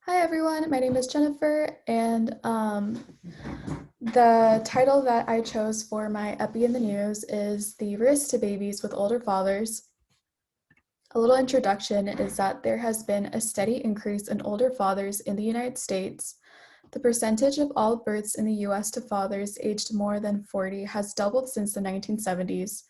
Hi everyone, my name is Jennifer, and the title that I chose for my Epi in the News is The Risk to Babies with Older Fathers. A little introduction is that there has been a steady increase in older fathers in the United States. The percentage of all births in the US to fathers aged more than 40 has doubled since the 1970s.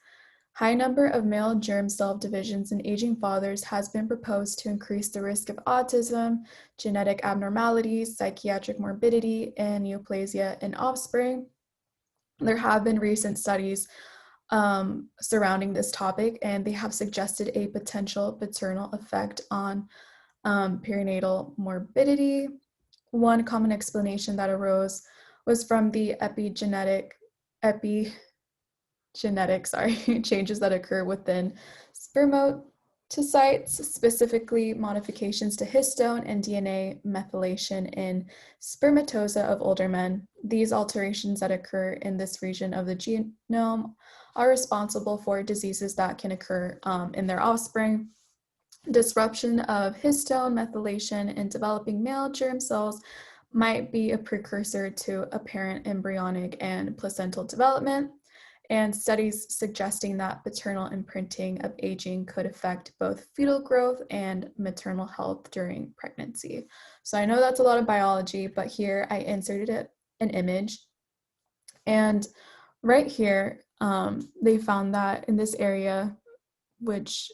High number of male germ cell divisions in aging fathers has been proposed to increase the risk of autism, genetic abnormalities, psychiatric morbidity, and neoplasia in offspring. There have been recent studies surrounding this topic, and they have suggested a potential paternal effect on perinatal morbidity. One common explanation that arose was from the epigenetic changes that occur within spermatocytes, specifically modifications to histone and DNA methylation in spermatoza of older men. These alterations that occur in this region of the genome are responsible for diseases that can occur in their offspring. Disruption of histone methylation in developing male germ cells might be a precursor to apparent embryonic and placental development, and studies suggesting that paternal imprinting of aging could affect both fetal growth and maternal health during pregnancy. So I know that's a lot of biology, but here I inserted an image. And right here, they found that in this area, which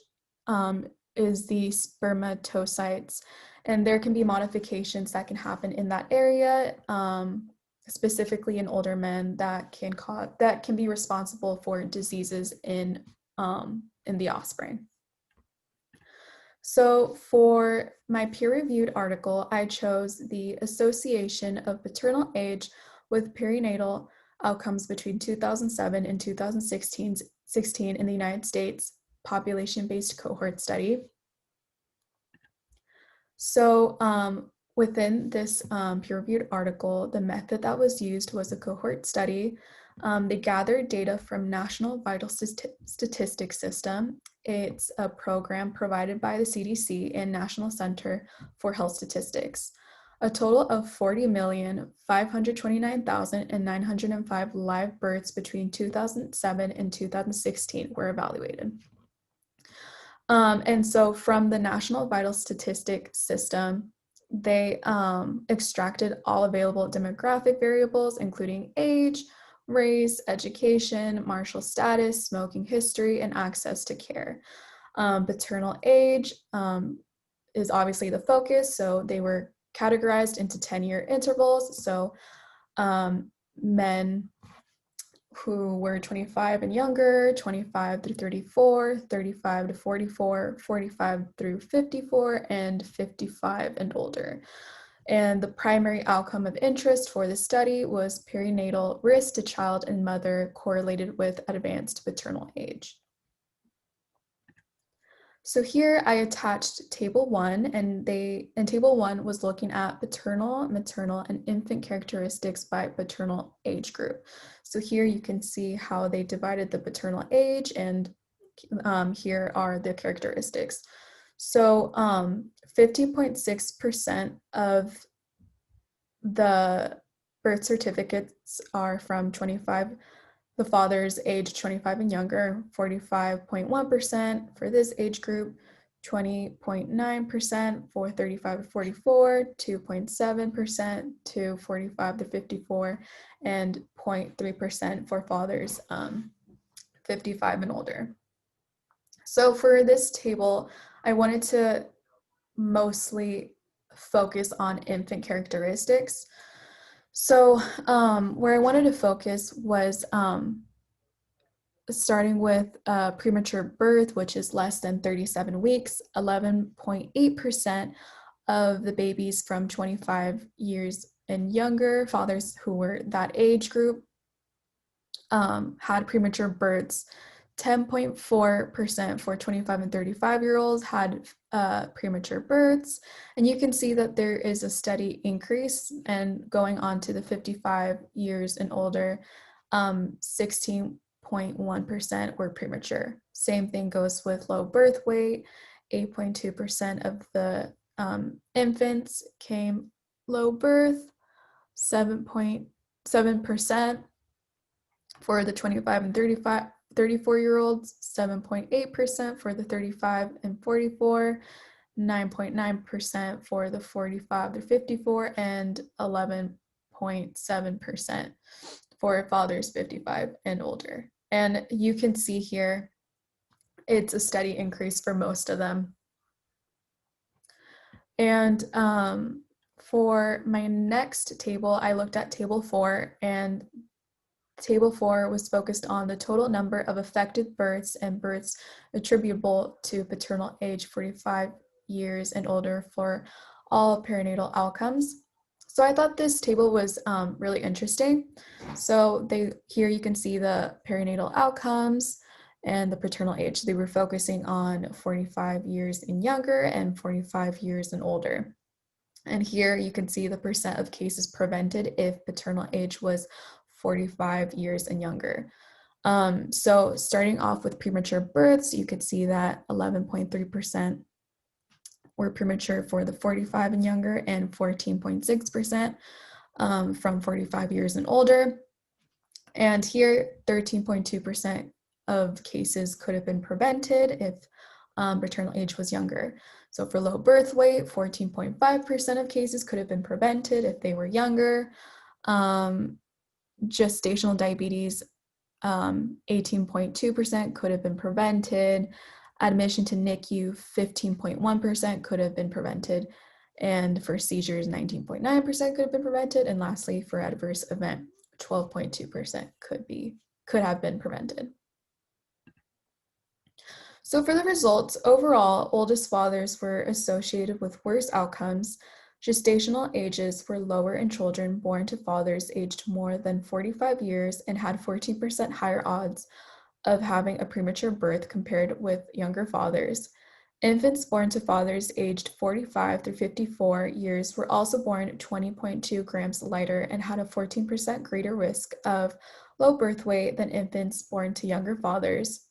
is the spermatocytes, and there can be modifications that can happen in that area, specifically in older men that can be responsible for diseases in the offspring. So for my peer-reviewed article, I chose the association of paternal age with perinatal outcomes between 2007 and 2016 in the United States, population-based cohort study. So within this peer-reviewed article, the method that was used was a cohort study. They gathered data from National Vital Statistics System. It's a program provided by the CDC and National Center for Health Statistics. A total of 40,529,905 live births between 2007 and 2016 were evaluated. And so from the National Vital Statistics System, they extracted all available demographic variables, including age, race, education, marital status, smoking history, and access to care. Paternal age is obviously the focus, so they were categorized into 10-year intervals. So men who were 25 and younger, 25 through 34, 35 to 44, 45 through 54, and 55 and older. And the primary outcome of interest for the study was perinatal risk to child and mother correlated with advanced paternal age. So here I attached table 1, and table 1 was looking at paternal, maternal, and infant characteristics by paternal age group. So here you can see how they divided the paternal age, and here are the characteristics. So 50.6% of the birth certificates are from the fathers aged 25 and younger, 45.1% for this age group, 20.9% for 35 to 44, 2.7% to 45 to 54, and 0.3% for fathers 55 and older. So for this table, I wanted to mostly focus on infant characteristics. So where I wanted to focus was starting with premature birth, which is less than 37 weeks. 11.8% of the babies from 25 years and younger, fathers who were that age group, had premature births. 10.4% for 25 and 35-year-olds had premature births. And you can see that there is a steady increase, and going on to the 55 years and older, 16.1% were premature. Same thing goes with low birth weight. 8.2% of the infants came low birth, 7.7%. For the 25 and 34-year-olds, 7.8% for the 35 and 44, 9.9% for the 45 to 54, and 11.7% for fathers 55 and older. And you can see here, it's a steady increase for most of them. And for my next table, I looked at table 4, and Table 4 was focused on the total number of effective births and births attributable to paternal age 45 years and older for all perinatal outcomes. So I thought this table was really interesting. So here you can see the perinatal outcomes and the paternal age. They were focusing on 45 years and younger and 45 years and older. And here you can see the percent of cases prevented if paternal age was 45 years and younger. So starting off with premature births, you could see that 11.3% were premature for the 45 and younger, and 14.6% from 45 years and older. And here, 13.2% of cases could have been prevented if paternal age was younger. So for low birth weight, 14.5% of cases could have been prevented if they were younger. Gestational diabetes, 18.2% could have been prevented. Admission to NICU, 15.1% could have been prevented. And for seizures, 19.9% could have been prevented. And lastly, for adverse event, 12.2% could have been prevented. So for the results, overall, oldest fathers were associated with worse outcomes. Gestational ages were lower in children born to fathers aged more than 45 years and had 14% higher odds of having a premature birth compared with younger fathers. Infants born to fathers aged 45 through 54 years were also born 20.2 grams lighter and had a 14% greater risk of low birth weight than infants born to younger fathers.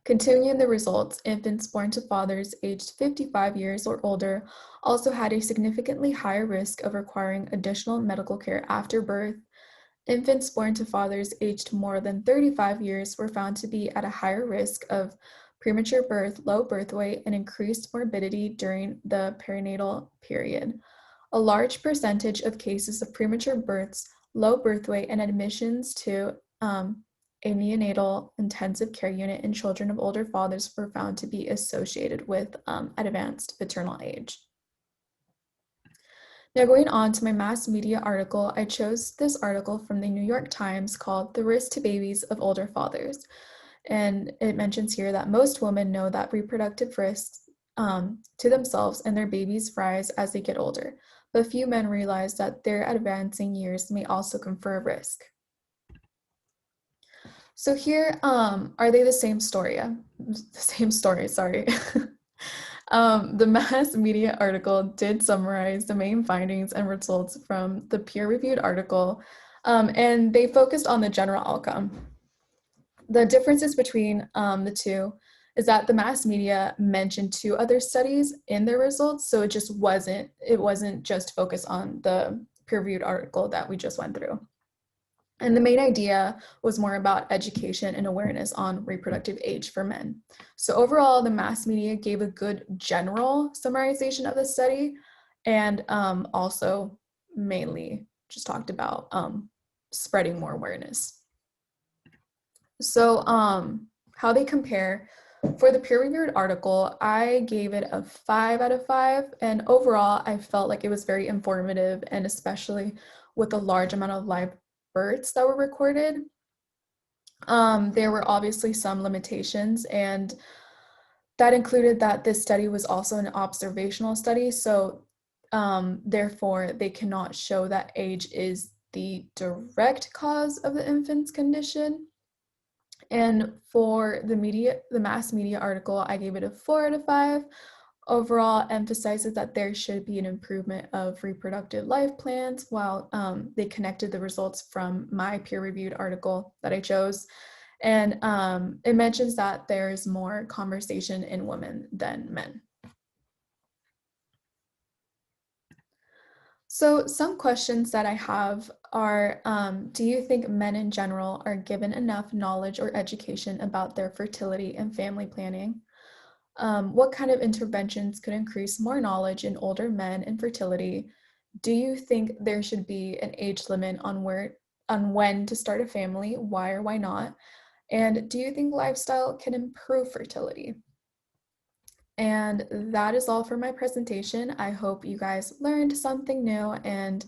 Continuing the results, infants born to fathers aged 55 years or older also had a significantly higher risk of requiring additional medical care after birth. Infants born to fathers aged more than 35 years were found to be at a higher risk of premature birth, low birth weight, and increased morbidity during the perinatal period. A large percentage of cases of premature births, low birth weight, and admissions to a neonatal intensive care unit in children of older fathers were found to be associated with advanced paternal age. Now going on to my mass media article, I chose this article from the New York Times called "The Risk to Babies of Older Fathers." And it mentions here that most women know that reproductive risks to themselves and their babies rise as they get older, but few men realize that their advancing years may also confer a risk. So here, are they the same story? The same story, sorry. The mass media article did summarize the main findings and results from the peer-reviewed article, and they focused on the general outcome. The differences between the two is that the mass media mentioned 2 other studies in their results, so it wasn't just focused on the peer-reviewed article that we just went through. And the main idea was more about education and awareness on reproductive age for men. So overall, the mass media gave a good general summarization of the study, and also mainly just talked about spreading more awareness. So how they compare, for the peer-reviewed article, I gave it a 5 out of 5, and overall, I felt like it was very informative, and especially with the large amount of live births that were recorded. There were obviously some limitations, and that included that this study was also an observational study, so therefore they cannot show that age is the direct cause of the infant's condition. And for the mass media article, I gave it a 4 out of 5. Overall, emphasizes that there should be an improvement of reproductive life plans, while they connected the results from my peer-reviewed article that I chose. And it mentions that there's more conversation in women than men. So some questions that I have are, do you think men in general are given enough knowledge or education about their fertility and family planning? What kind of interventions could increase more knowledge in older men and fertility? Do you think there should be an age limit on when to start a family? Why or why not? And do you think lifestyle can improve fertility? And that is all for my presentation. I hope you guys learned something new and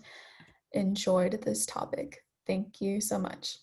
enjoyed this topic. Thank you so much.